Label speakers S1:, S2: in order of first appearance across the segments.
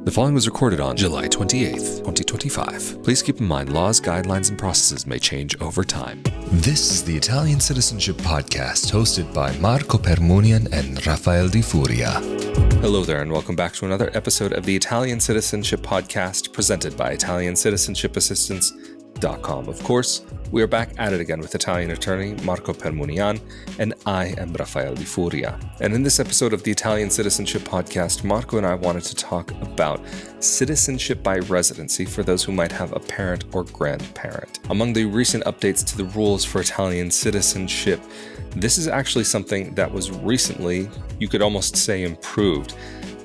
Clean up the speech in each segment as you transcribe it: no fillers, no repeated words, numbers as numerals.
S1: The following was recorded on July 28th, 2025. Please keep in mind laws, guidelines, and processes may change over time. This is the Italian Citizenship Podcast, hosted by Marco Permunian and Rafael Di Furia. Hello there, and welcome back to another episode of the Italian Citizenship Podcast, presented by ItaliancitizenshipAssistance.com. Of course, we are back at it again with Italian attorney Marco Permunian, and I am Rafael Di Furia. And in this episode of the Italian Citizenship Podcast, Marco and I wanted to talk about citizenship by residency for those who might have a parent or grandparent. Among the recent updates to the rules for Italian citizenship, this is actually something that was recently, you could almost say, improved,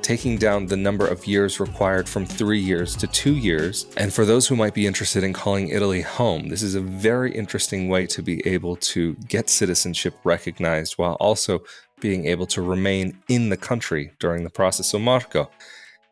S1: taking down the number of years required from 3 years to 2 years. And for those who might be interested in calling Italy home, this is a very interesting way to be able to get citizenship recognized while also being able to remain in the country during the process. So Marco,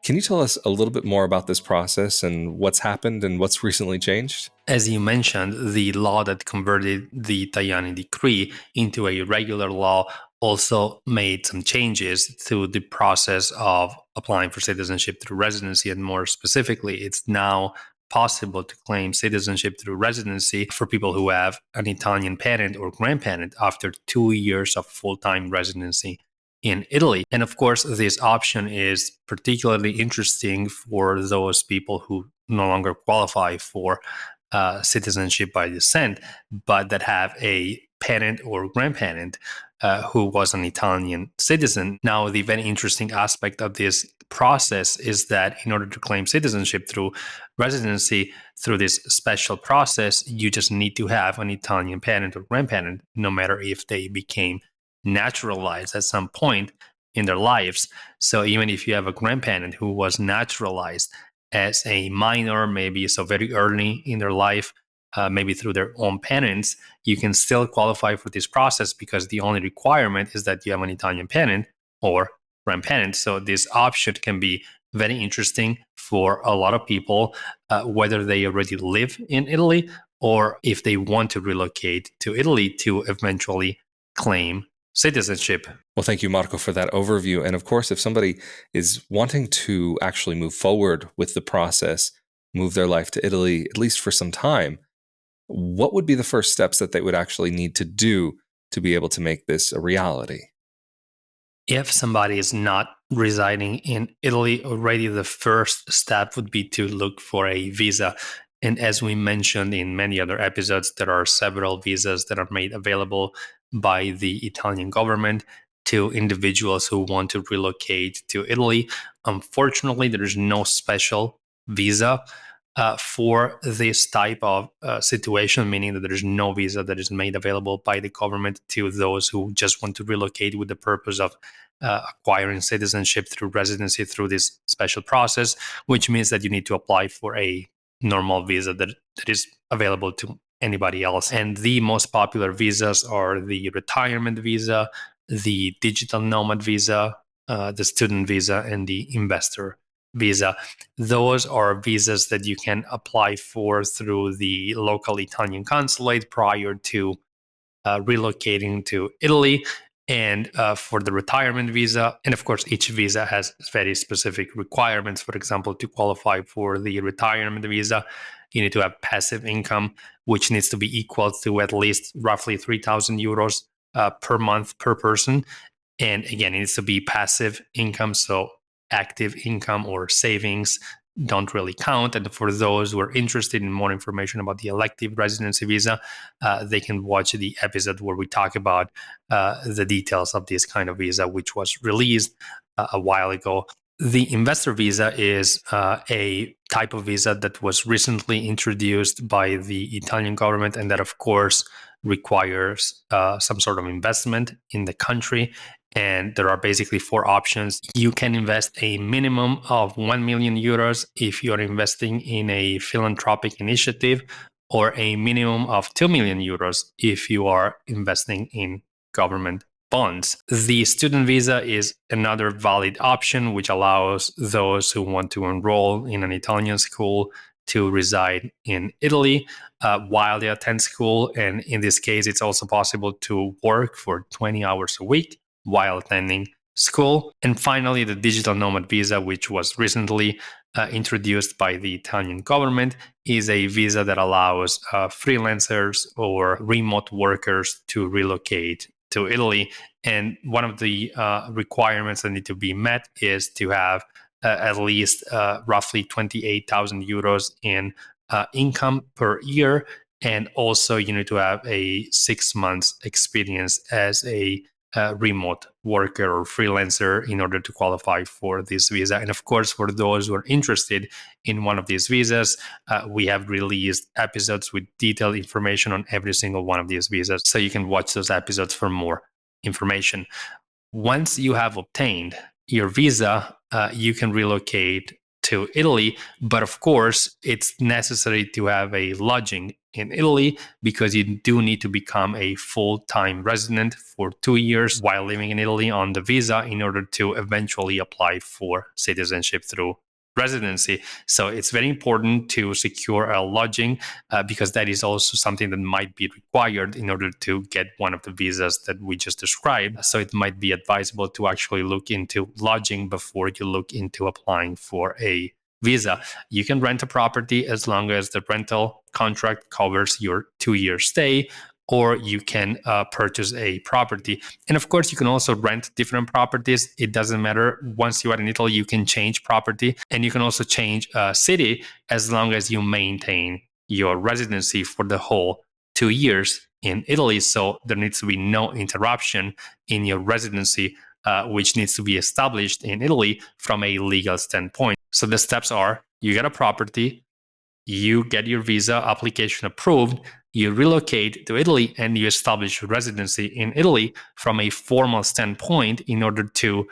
S1: can you tell us a little bit more about this process and what's happened and what's recently changed?
S2: As you mentioned, the law that converted the Tajani decree into a regular law also made some changes to the process of applying for citizenship through residency. And more specifically, it's now possible to claim citizenship through residency for people who have an Italian parent or grandparent after 2 years of full-time residency in Italy. And of course, this option is particularly interesting for those people who no longer qualify for citizenship by descent, but that have a parent or grandparent who was an Italian citizen. Now, the very interesting aspect of this process is that in order to claim citizenship through residency, through this special process, you just need to have an Italian parent or grandparent, no matter if they became naturalized at some point in their lives. So even if you have a grandparent who was naturalized as a minor, maybe so very early in their life, maybe through their own parents, you can still qualify for this process because the only requirement is that you have an Italian parent or grandparent. So this option can be very interesting for a lot of people, whether they already live in Italy or if they want to relocate to Italy to eventually claim citizenship.
S1: Well, thank you, Marco, for that overview. And of course, if somebody is wanting to actually move forward with the process, move their life to Italy, at least for some time, what would be the first steps that they would actually need to do to be able to make this a reality?
S2: If somebody is not residing in Italy already, the first step would be to look for a visa. And as we mentioned in many other episodes, there are several visas that are made available by the Italian government to individuals who want to relocate to Italy. Unfortunately, there is no special visa for this type of situation, meaning that there is no visa that is made available by the government to those who just want to relocate with the purpose of acquiring citizenship through residency through this special process, which means that you need to apply for a normal visa that is available to anybody else. And the most popular visas are the retirement visa, the digital nomad visa, the student visa, and the investor visa. Those are visas that you can apply for through the local Italian consulate prior to relocating to Italy. And for the retirement visa, and of course, each visa has very specific requirements. For example, to qualify for the retirement visa, you need to have passive income, which needs to be equal to at least roughly 3,000 euros per month per person. And again, it needs to be passive income, so active income or savings don't really count. And for those who are interested in more information about the elective residency visa, they can watch the episode where we talk about the details of this kind of visa, which was released a while ago. The investor visa is a type of visa that was recently introduced by the Italian government, and that, of course, requires some sort of investment in the country. And there are basically 4 options. You can invest a minimum of 1 million euros if you are investing in a philanthropic initiative, or a minimum of 2 million euros if you are investing in government bonds. The student visa is another valid option, which allows those who want to enroll in an Italian school to reside in Italy while they attend school. And in this case, it's also possible to work for 20 hours a week while attending school. And finally, the digital nomad visa, which was recently introduced by the Italian government, is a visa that allows freelancers or remote workers to relocate to Italy. And one of the requirements that need to be met is to have at least roughly 28,000 euros in income per year. And also, you need to have a 6 months experience as a remote worker or freelancer in order to qualify for this visa. And of course, for those who are interested in one of these visas, we have released episodes with detailed information on every single one of these visas. So you can watch those episodes for more information. Once you have obtained your visa, you can relocate to Italy. But of course, it's necessary to have a lodging in Italy because you do need to become a full-time resident for 2 years while living in Italy on the visa in order to eventually apply for citizenship through residency. So it's very important to secure a lodging because that is also something that might be required in order to get one of the visas that we just described. So it might be advisable to actually look into lodging before you look into applying for a visa. You can rent a property as long as the rental contract covers your 2-year stay, or you can purchase a property. And of course, you can also rent different properties. It doesn't matter. Once you are in Italy, you can change property, and you can also change city as long as you maintain your residency for the whole 2 years in Italy. So there needs to be no interruption in your residency, which needs to be established in Italy from a legal standpoint. So the steps are: you get a property, you get your visa application approved, you relocate to Italy, and you establish residency in Italy from a formal standpoint in order to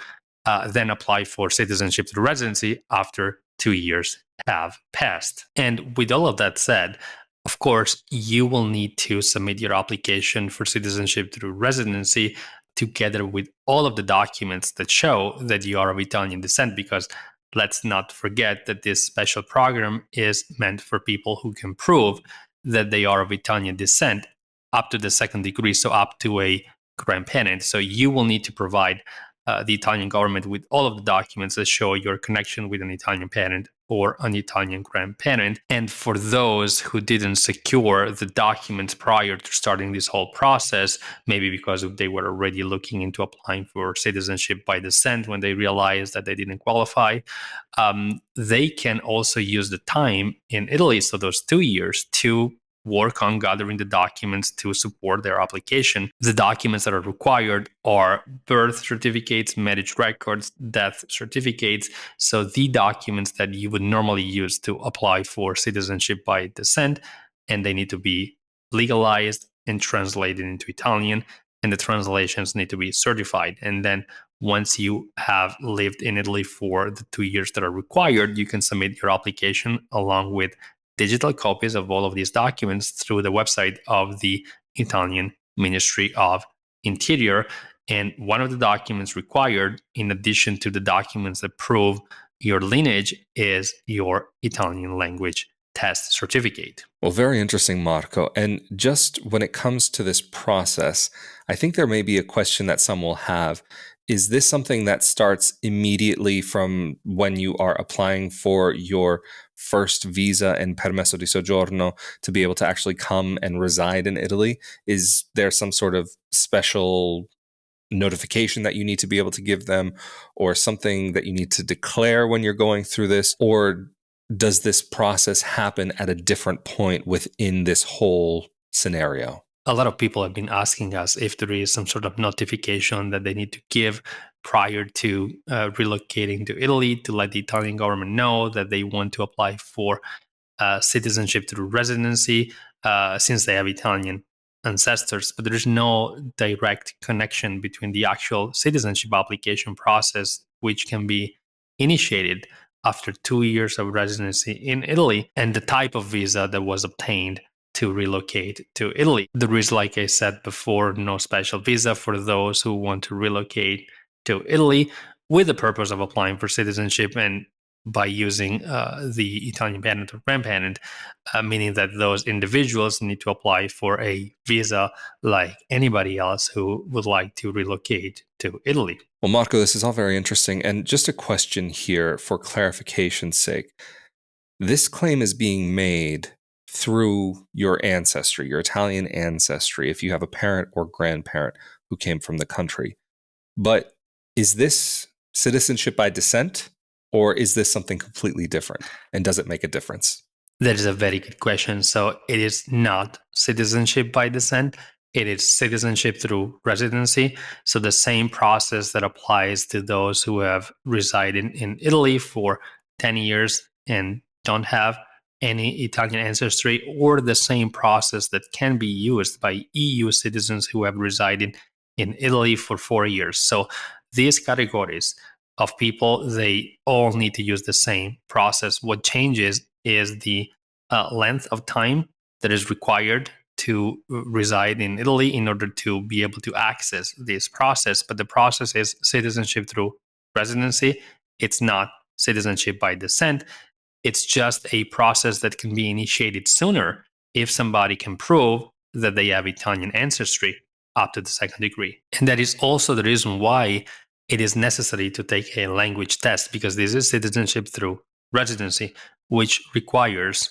S2: then apply for citizenship through residency after 2 years have passed. And with all of that said, of course, you will need to submit your application for citizenship through residency together with all of the documents that show that you are of Italian descent, because let's not forget that this special program is meant for people who can prove that they are of Italian descent up to the second degree, so up to a grandparent. So you will need to provide the Italian government with all of the documents that show your connection with an Italian parent or an Italian grandparent. And for those who didn't secure the documents prior to starting this whole process, maybe because they were already looking into applying for citizenship by descent when they realized that they didn't qualify, they can also use the time in Italy, so those 2 years, to work on gathering the documents to support their application. The documents that are required are birth certificates, marriage records, death certificates. So the documents that you would normally use to apply for citizenship by descent, and they need to be legalized and translated into Italian, and the translations need to be certified. And then once you have lived in Italy for the 2 years that are required, you can submit your application along with digital copies of all of these documents through the website of the Italian Ministry of Interior. And one of the documents required, in addition to the documents that prove your lineage, is your Italian language test certificate.
S1: Well, very interesting, Marco. And just when it comes to this process, I think there may be a question that some will have. Is this something that starts immediately from when you are applying for your first visa and permesso di soggiorno to be able to actually come and reside in Italy? Is there some sort of special notification that you need to be able to give them, or something that you need to declare when you're going through this? Or does this process happen at a different point within this whole scenario?
S2: A lot of people have been asking us if there is some sort of notification that they need to give prior to relocating to Italy to let the Italian government know that they want to apply for citizenship through residency since they have Italian ancestors. But there's no direct connection between the actual citizenship application process, which can be initiated after 2 years of residency in Italy, and the type of visa that was obtained to relocate to Italy. There is, like I said before, no special visa for those who want to relocate to Italy with the purpose of applying for citizenship. And by using the Italian parent or grandparent, meaning that those individuals need to apply for a visa like anybody else who would like to relocate to Italy.
S1: Well, Marco, this is all very interesting. And just a question here for clarification's sake. This claim is being made through your ancestry, your Italian ancestry, if you have a parent or grandparent who came from the country. But is this citizenship by descent, or is this something completely different? And does it make a difference?
S2: That is a very good question. So it is not citizenship by descent. It is citizenship through residency. So the same process that applies to those who have resided in Italy for 10 years and don't have any Italian ancestry, or the same process that can be used by EU citizens who have resided in Italy for 4 years. So these categories of people, they all need to use the same process. What changes is the length of time that is required to reside in Italy in order to be able to access this process. But the process is citizenship through residency. It's not citizenship by descent. It's just a process that can be initiated sooner if somebody can prove that they have Italian ancestry up to the second degree. And that is also the reason why it is necessary to take a language test, because this is citizenship through residency, which requires,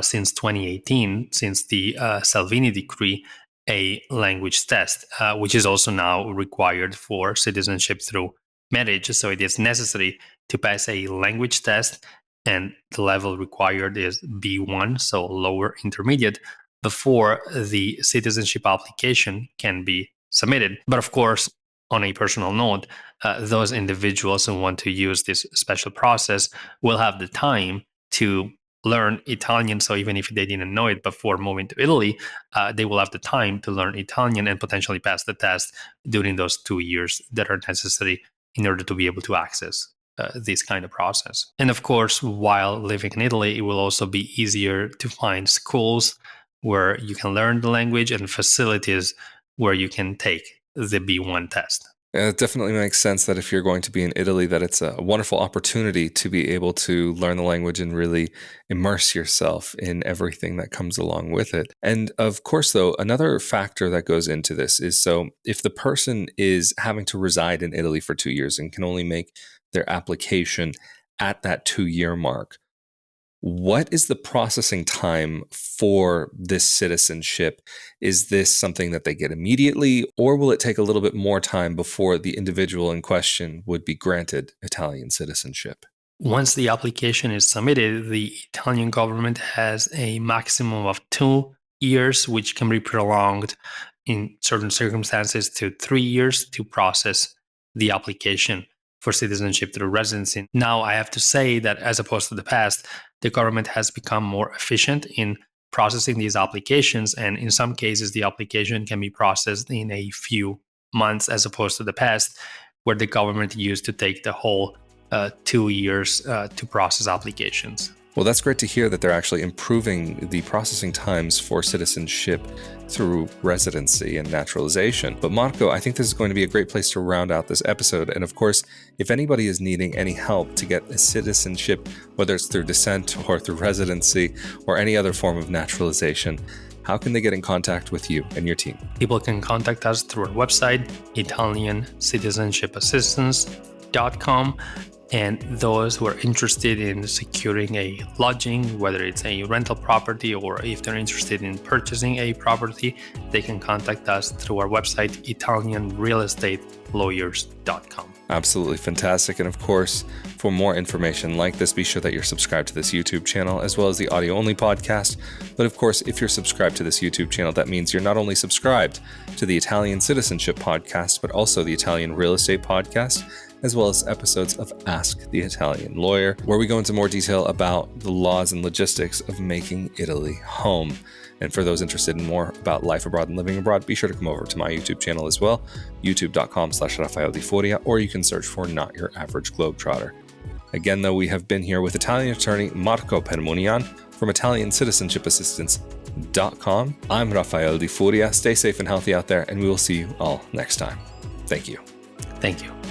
S2: since 2018, since the Salvini decree, a language test, which is also now required for citizenship through marriage. So it is necessary to pass a language test, and the level required is B1, so lower intermediate, before the citizenship application can be submitted. But of course, on a personal note, those individuals who want to use this special process will have the time to learn Italian. So even if they didn't know it before moving to Italy, they will have the time to learn Italian and potentially pass the test during those 2 years that are necessary in order to be able to access this kind of process. And of course, while living in Italy, it will also be easier to find schools where you can learn the language and facilities where you can take the B1 test.
S1: Yeah, it definitely makes sense that if you're going to be in Italy, that it's a wonderful opportunity to be able to learn the language and really immerse yourself in everything that comes along with it. And of course, though, another factor that goes into this is, so if the person is having to reside in Italy for 2 years and can only make their application at that 2-year mark, what is the processing time for this citizenship? Is this something that they get immediately, or will it take a little bit more time before the individual in question would be granted Italian citizenship?
S2: Once the application is submitted, the Italian government has a maximum of 2 years, which can be prolonged in certain circumstances to 3 years to process the application for citizenship through residency. Now, I have to say that as opposed to the past, the government has become more efficient in processing these applications. And in some cases, the application can be processed in a few months, as opposed to the past, where the government used to take the whole 2 years to process applications.
S1: Well, that's great to hear that they're actually improving the processing times for citizenship through residency and naturalization. But Marco, I think this is going to be a great place to round out this episode. And of course, if anybody is needing any help to get a citizenship, whether it's through descent or through residency or any other form of naturalization, how can they get in contact with you and your team?
S2: People can contact us through our website, Italiancitizenshipassistance.com. And those who are interested in securing a lodging, whether it's a rental property or if they're interested in purchasing a property, they can contact us through our website, ItalianRealEstateLawyers.com.
S1: Absolutely fantastic. And of course, for more information like this, be sure that you're subscribed to this YouTube channel as well as the audio-only podcast. But of course, if you're subscribed to this YouTube channel, that means you're not only subscribed to the Italian Citizenship Podcast, but also the Italian Real Estate Podcast, as well as episodes of Ask the Italian Lawyer, where we go into more detail about the laws and logistics of making Italy home. And for those interested in more about life abroad and living abroad, be sure to come over to my YouTube channel as well, youtube.com/Rafael Di Furia, or you can search for Not Your Average Globetrotter. Again, though, we have been here with Italian attorney Marco Permunian from ItalianCitizenshipAssistance.com. I'm Rafael Di Furia. Stay safe and healthy out there, and we will see you all next time. Thank you.
S2: Thank you.